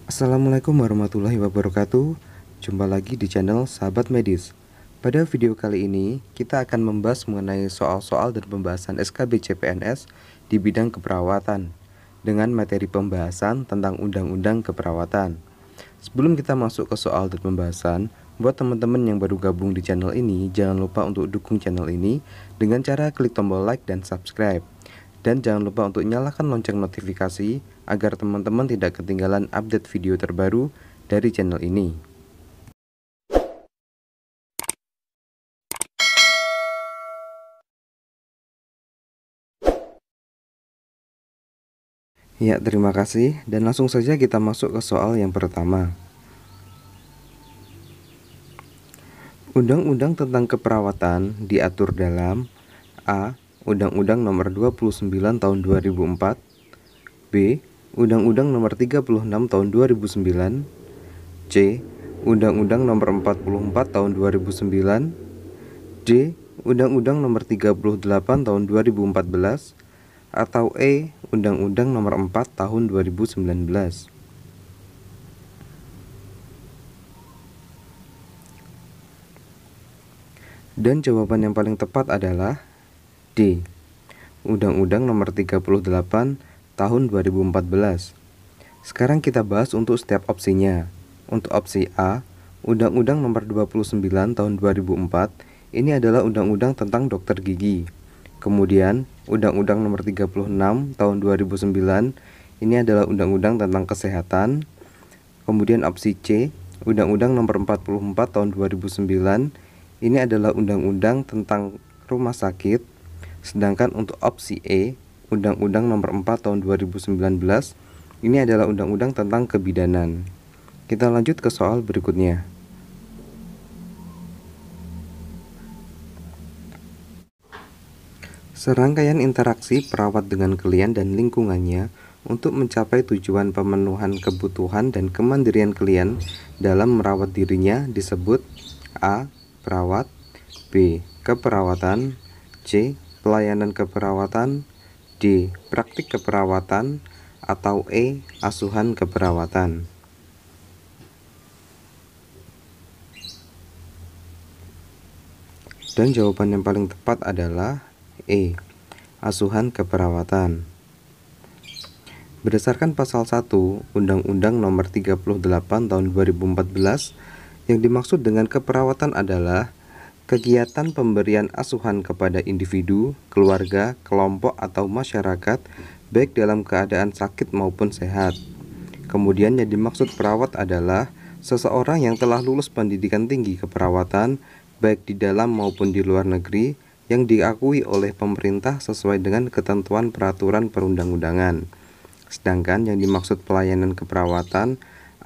Assalamualaikum warahmatullahi wabarakatuh. Jumpa lagi di channel Sahabat Medis. Pada video kali ini kita akan membahas mengenai soal-soal dan pembahasan SKB CPNS di bidang keperawatan dengan materi pembahasan tentang undang-undang keperawatan. Sebelum kita masuk ke soal dan pembahasan, buat teman-teman yang baru gabung di channel ini, jangan lupa untuk dukung channel ini dengan cara klik tombol like dan subscribe. Dan jangan lupa untuk nyalakan lonceng notifikasi agar teman-teman tidak ketinggalan update video terbaru dari channel ini. Ya, terima kasih, dan langsung saja kita masuk ke soal yang pertama. Undang-undang tentang keperawatan diatur dalam A. Undang-Undang Nomor 29 Tahun 2004, B. Undang-Undang Nomor 36 Tahun 2009, C. Undang-Undang Nomor 44 Tahun 2009, D. Undang-Undang Nomor 38 Tahun 2014, atau E. Undang-Undang Nomor 4 Tahun 2019. Dan jawaban yang paling tepat adalah D. Undang-Undang Nomor 38 Tahun 2014. Sekarang kita bahas untuk setiap opsinya. Untuk opsi A, Undang-Undang Nomor 29 Tahun 2004, ini adalah undang-undang tentang dokter gigi. Kemudian, Undang-Undang Nomor 36 Tahun 2009, ini adalah undang-undang tentang kesehatan. Kemudian opsi C, Undang-Undang Nomor 44 Tahun 2009, ini adalah undang-undang tentang rumah sakit. Sedangkan untuk opsi E, Undang-Undang Nomor 4 Tahun 2019, ini adalah undang-undang tentang kebidanan. Kita lanjut ke soal berikutnya. Serangkaian interaksi perawat dengan klien dan lingkungannya untuk mencapai tujuan pemenuhan kebutuhan dan kemandirian klien dalam merawat dirinya disebut A. Perawat, B. Keperawatan, C. Pelayanan keperawatan, D. Praktik keperawatan, atau E. Asuhan keperawatan. Dan jawaban yang paling tepat adalah E. Asuhan keperawatan. Berdasarkan pasal 1 Undang-Undang Nomor 38 Tahun 2014, yang dimaksud dengan keperawatan adalah kegiatan pemberian asuhan kepada individu, keluarga, kelompok, atau masyarakat, baik dalam keadaan sakit maupun sehat. Kemudian yang dimaksud perawat adalah seseorang yang telah lulus pendidikan tinggi keperawatan, baik di dalam maupun di luar negeri, yang diakui oleh pemerintah sesuai dengan ketentuan peraturan perundang-undangan. Sedangkan yang dimaksud pelayanan keperawatan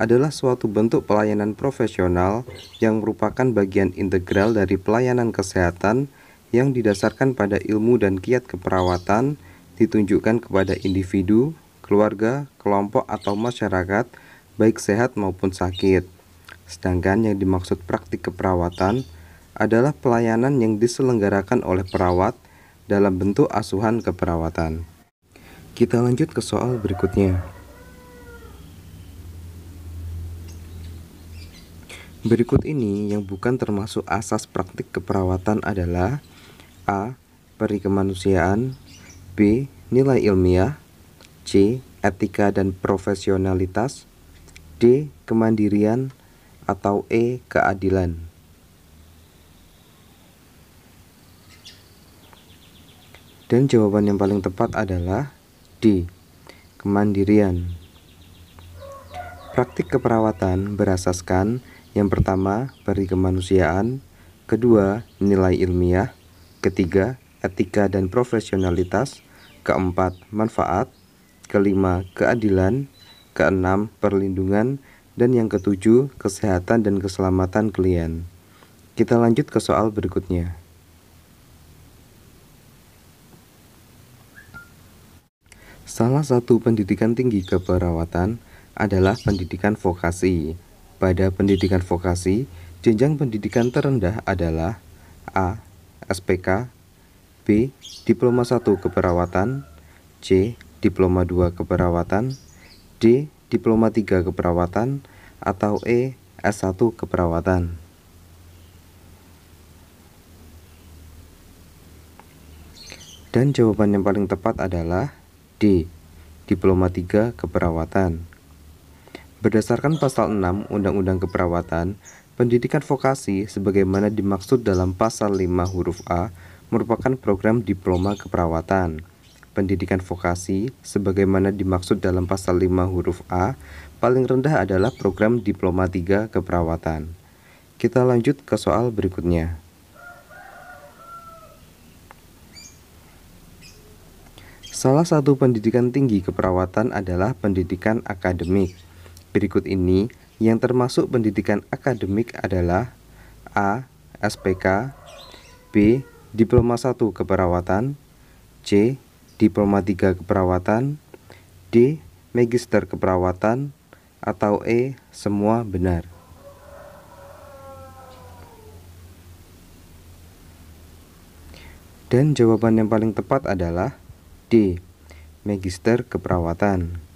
adalah suatu bentuk pelayanan profesional yang merupakan bagian integral dari pelayanan kesehatan yang didasarkan pada ilmu dan kiat keperawatan ditunjukkan kepada individu, keluarga, kelompok, atau masyarakat, baik sehat maupun sakit. Sedangkan yang dimaksud praktik keperawatan adalah pelayanan yang diselenggarakan oleh perawat dalam bentuk asuhan keperawatan. Kita lanjut ke soal berikutnya. Berikut ini yang bukan termasuk asas praktik keperawatan adalah A. Peri kemanusiaan, B. Nilai ilmiah, C. Etika dan profesionalitas, D. Kemandirian, atau E. Keadilan. Dan jawaban yang paling tepat adalah D. Kemandirian. Praktik keperawatan berasaskan yang pertama, peri kemanusiaan, kedua, nilai ilmiah, ketiga, etika dan profesionalitas, keempat, manfaat, kelima, keadilan, keenam, perlindungan, dan yang ketujuh, kesehatan dan keselamatan klien. Kita lanjut ke soal berikutnya. Salah satu pendidikan tinggi keperawatan adalah pendidikan vokasi. Pada pendidikan vokasi, jenjang pendidikan terendah adalah A. SPK, B. Diploma 1 Keperawatan, C. Diploma 2 Keperawatan, D. Diploma 3 Keperawatan, atau E. S1 Keperawatan. Dan jawaban yang paling tepat adalah D. Diploma 3 Keperawatan. Berdasarkan pasal 6 Undang-Undang Keperawatan, pendidikan vokasi sebagaimana dimaksud dalam pasal 5 huruf A merupakan program diploma keperawatan. Pendidikan vokasi sebagaimana dimaksud dalam pasal 5 huruf A paling rendah adalah program diploma 3 keperawatan. Kita lanjut ke soal berikutnya. Salah satu pendidikan tinggi keperawatan adalah pendidikan akademik. Berikut ini yang termasuk pendidikan akademik adalah A. SPK, B. Diploma 1 Keperawatan, C. Diploma 3 Keperawatan, D. Magister Keperawatan, atau E. Semua benar. Dan jawaban yang paling tepat adalah D. Magister Keperawatan.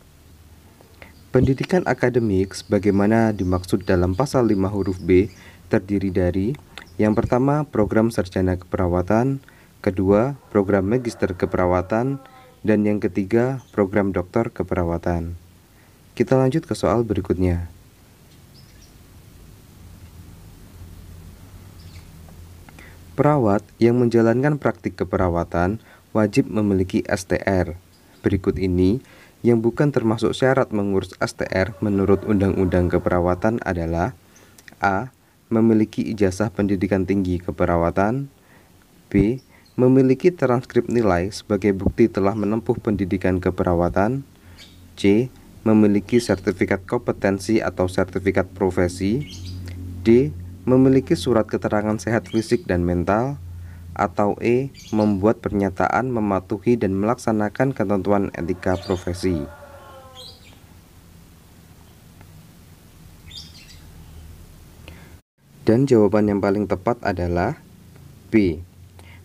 Pendidikan akademik sebagaimana dimaksud dalam pasal 5 huruf B terdiri dari yang pertama program sarjana keperawatan, kedua program magister keperawatan, dan yang ketiga program doktor keperawatan. Kita lanjut ke soal berikutnya. Perawat yang menjalankan praktik keperawatan wajib memiliki STR. Berikut ini yang bukan termasuk syarat mengurus STR menurut Undang-Undang Keperawatan adalah A. Memiliki ijazah pendidikan tinggi keperawatan, B. Memiliki transkrip nilai sebagai bukti telah menempuh pendidikan keperawatan, C. Memiliki sertifikat kompetensi atau sertifikat profesi, D. Memiliki surat keterangan sehat fisik dan mental, atau E. Membuat pernyataan mematuhi dan melaksanakan ketentuan etika profesi. Dan jawaban yang paling tepat adalah B.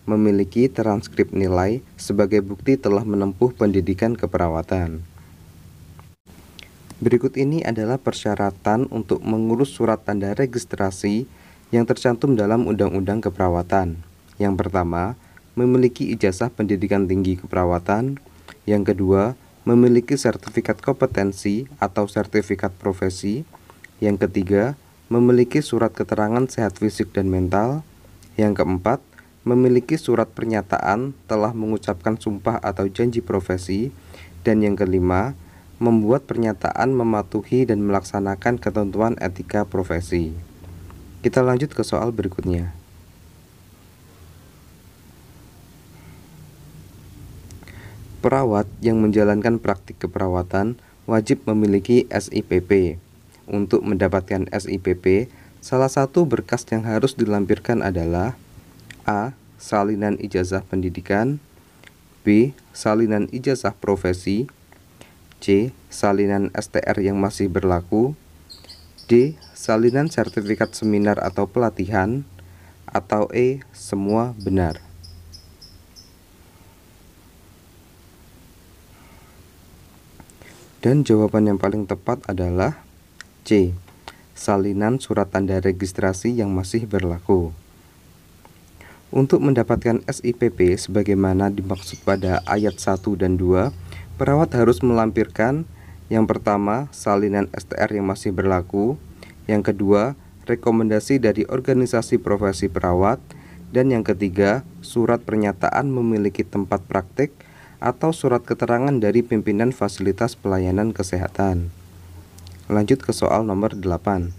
Memiliki transkrip nilai sebagai bukti telah menempuh pendidikan keperawatan. Berikut ini adalah persyaratan untuk mengurus surat tanda registrasi yang tercantum dalam Undang-Undang Keperawatan. Yang pertama, memiliki ijazah pendidikan tinggi keperawatan. Yang kedua, memiliki sertifikat kompetensi atau sertifikat profesi. Yang ketiga, memiliki surat keterangan sehat fisik dan mental. Yang keempat, memiliki surat pernyataan telah mengucapkan sumpah atau janji profesi. Dan yang kelima, membuat pernyataan mematuhi dan melaksanakan ketentuan etika profesi. Kita lanjut ke soal berikutnya. Perawat yang menjalankan praktik keperawatan wajib memiliki SIPP. Untuk mendapatkan SIPP, salah satu berkas yang harus dilampirkan adalah A. Salinan ijazah pendidikan, B. Salinan ijazah profesi, C. Salinan STR yang masih berlaku, D. Salinan sertifikat seminar atau pelatihan, atau E. Semua benar. Dan jawaban yang paling tepat adalah C. Salinan surat tanda registrasi yang masih berlaku. Untuk mendapatkan SIPP sebagaimana dimaksud pada ayat 1 dan 2, perawat harus melampirkan yang pertama, salinan STR yang masih berlaku, yang kedua, rekomendasi dari organisasi profesi perawat, dan yang ketiga, surat pernyataan memiliki tempat praktik atau surat keterangan dari pimpinan fasilitas pelayanan kesehatan. Lanjut ke soal nomor 8.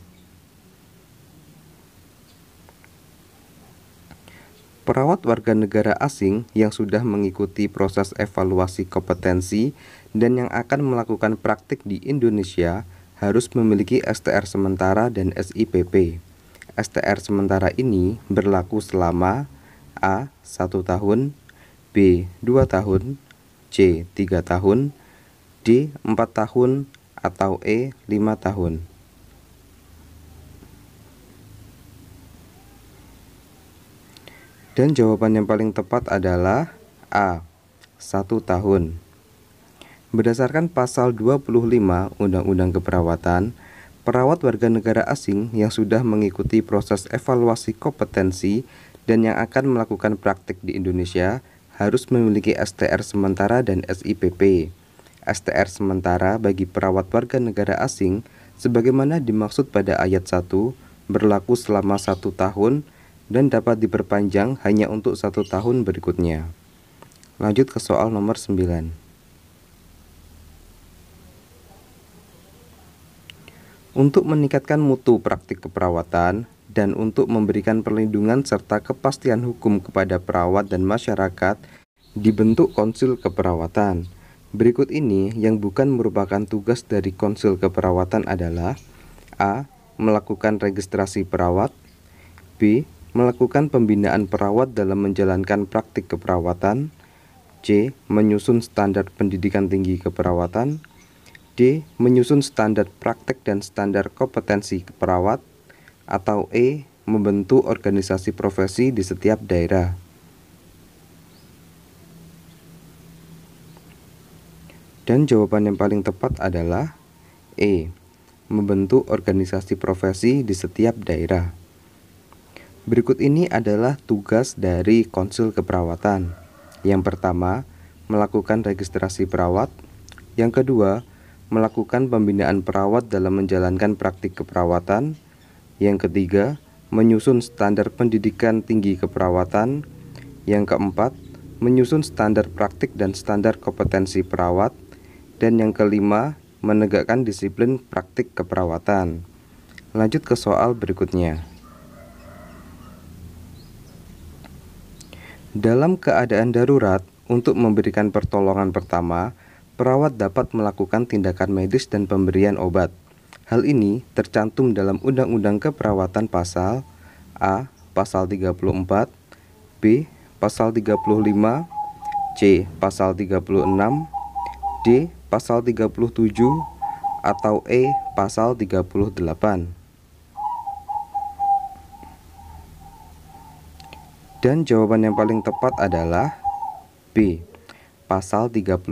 Perawat warga negara asing yang sudah mengikuti proses evaluasi kompetensi dan yang akan melakukan praktik di Indonesia harus memiliki STR sementara dan SIPP. STR sementara ini berlaku selama A. 1 tahun, B. 2 tahun, C. 3 tahun, D. 4 tahun, atau E. 5 tahun. Dan jawaban yang paling tepat adalah A. 1 tahun. Berdasarkan pasal 25 Undang-Undang Keperawatan, perawat warga negara asing yang sudah mengikuti proses evaluasi kompetensi dan yang akan melakukan praktik di Indonesia harus memiliki STR sementara dan SIPP. STR sementara bagi perawat warga negara asing sebagaimana dimaksud pada ayat 1 berlaku selama 1 tahun dan dapat diperpanjang hanya untuk 1 tahun berikutnya. Lanjut ke soal nomor 9. Untuk meningkatkan mutu praktik keperawatan dan untuk memberikan perlindungan serta kepastian hukum kepada perawat dan masyarakat, dibentuk Konsil Keperawatan. Berikut ini yang bukan merupakan tugas dari Konsil Keperawatan adalah: A. Melakukan registrasi perawat. B. Melakukan pembinaan perawat dalam menjalankan praktik keperawatan. C. Menyusun standar pendidikan tinggi keperawatan. D. Menyusun standar praktek dan standar kompetensi perawat. Atau E. Membentuk organisasi profesi di setiap daerah. Dan jawaban yang paling tepat adalah E. Membentuk organisasi profesi di setiap daerah. Berikut ini adalah tugas dari Konsil Keperawatan. Yang pertama, melakukan registrasi perawat. Yang kedua, melakukan pembinaan perawat dalam menjalankan praktik keperawatan. Yang ketiga, menyusun standar pendidikan tinggi keperawatan. Yang keempat, menyusun standar praktik dan standar kompetensi perawat. Dan yang kelima, menegakkan disiplin praktik keperawatan. Lanjut ke soal berikutnya. Dalam keadaan darurat, untuk memberikan pertolongan pertama, perawat dapat melakukan tindakan medis dan pemberian obat. Hal ini tercantum dalam Undang-Undang Keperawatan pasal A. Pasal 34, B. Pasal 35, C. Pasal 36, D. Pasal 37, atau E. Pasal 38. Dan jawaban yang paling tepat adalah B. Pasal 35.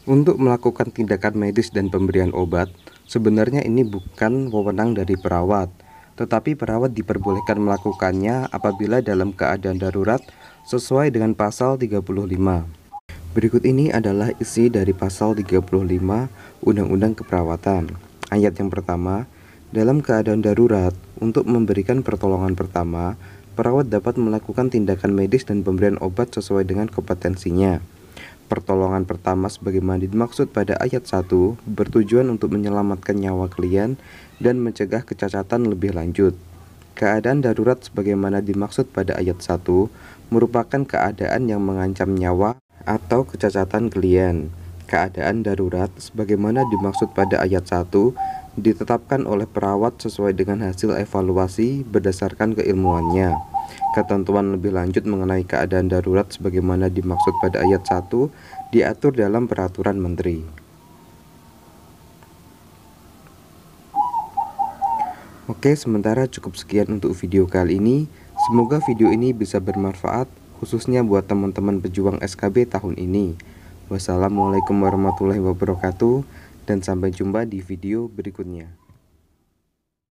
Untuk melakukan tindakan medis dan pemberian obat, sebenarnya ini bukan wewenang dari perawat, tetapi perawat diperbolehkan melakukannya apabila dalam keadaan darurat sesuai dengan pasal 35. Berikut ini adalah isi dari pasal 35 Undang-Undang Keperawatan. Ayat yang pertama, dalam keadaan darurat, untuk memberikan pertolongan pertama, perawat dapat melakukan tindakan medis dan pemberian obat sesuai dengan kompetensinya. Pertolongan pertama sebagaimana dimaksud pada ayat 1 bertujuan untuk menyelamatkan nyawa klien dan mencegah kecacatan lebih lanjut. Keadaan darurat sebagaimana dimaksud pada ayat 1 merupakan keadaan yang mengancam nyawa atau kecacatan klien. Keadaan darurat sebagaimana dimaksud pada ayat 1 ditetapkan oleh perawat sesuai dengan hasil evaluasi berdasarkan keilmuannya. Ketentuan lebih lanjut mengenai keadaan darurat sebagaimana dimaksud pada ayat 1 diatur dalam peraturan menteri. Oke, sementara cukup sekian untuk video kali ini. Semoga video ini bisa bermanfaat, khususnya buat teman-teman pejuang SKB tahun ini. Wassalamualaikum warahmatullahi wabarakatuh, dan sampai jumpa di video berikutnya.